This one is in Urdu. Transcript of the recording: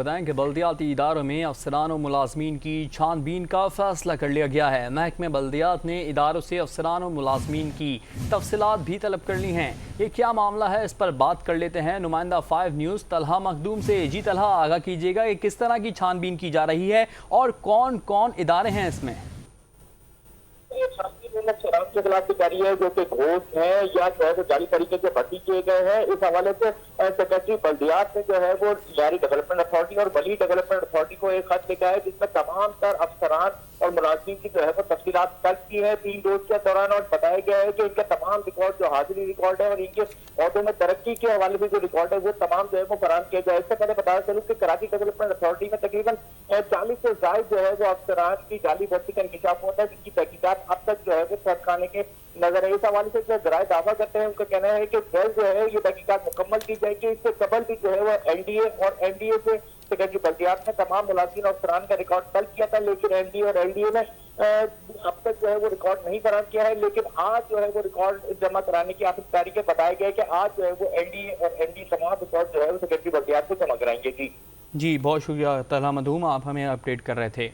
بتائیں کہ بلدیاتی اداروں میں افسران و ملازمین کی چھان بین کا فیصلہ کر لیا گیا ہے۔ محکمہ بلدیات نے اداروں سے افسران و ملازمین کی تفصیلات بھی طلب کر لی ہیں۔ یہ کیا معاملہ ہے، اس پر بات کر لیتے ہیں نمائندہ 5 نیوز طلحہ مخدوم سے۔ جی طلحہ، آگاہ کیجیے گا کہ کس طرح کی چھان بین کی جا رہی ہے اور کون کون ادارے ہیں اس میں؟ شراب کے خلاف جاری ہے جو کہ گھوس ہیں یا جو ہے وہ جعلی طریقے سے بھرتی کیے گئے ہیں۔ اس حوالے سے سیکرٹری بلدیات نے جو ہے وہ شہری ڈیولپمنٹ اتھارٹی اور ولی ڈیولپمنٹ اتھارٹی کو ایک خط لکھا ہے جس میں تمام تر افسران اور ملازمین کی جو ہے وہ تفصیلات درج کی ہے 3 روز کے دوران، اور بتایا گیا ہے کہ ان کے تمام ریکارڈ جو حاضری ریکارڈ ہے اور ان کے عہدوں میں ترقی کے حوالے سے جو ریکارڈ ہے وہ تمام جو ہے وہ فراہم کیا جائے۔ اس سے پہلے بتایا چلوں کہ کراچی ڈیولپمنٹ اتھارٹی میں تقریباً 40 سے زائد جو ہے وہ افسران کی جعلی بھرتی کا انکشاف ہوتا ہے، جن کی تحقیقات اب تک جو ہے وہ سرخ خانے کے نظر ہے۔ اس حوالے سے جو ذرائع دعویٰ کرتے ہیں ان کا کہنا ہے کہ جلد جو ہے یہ تحقیقات مکمل کی جائے گی۔ اس سے قبل بھی جو ہے وہ این ڈی اے اور این ڈی اے سے سیکرٹری بلدیات نے تمام ملازمین اور افسران کا ریکارڈ طلب کیا تھا، لیکن این ڈی اے اور ایل ڈی اے نے اب تک جو ہے وہ ریکارڈ نہیں فراہم کیا ہے۔ لیکن آج جو ہے وہ ریکارڈ جمع کرانے کی آخری تاریخ ہے۔ بتایا گیا ہے کہ آج جو ہے وہ این ڈی اے اور این ڈی تمام ریکارڈ جو ہے وہ سیکرٹری بلدیات کو جمع کرائیں گے۔ جی بہت شکریہ طلحہ مخدوم، آپ ہمیں اپڈیٹ کر رہے تھے۔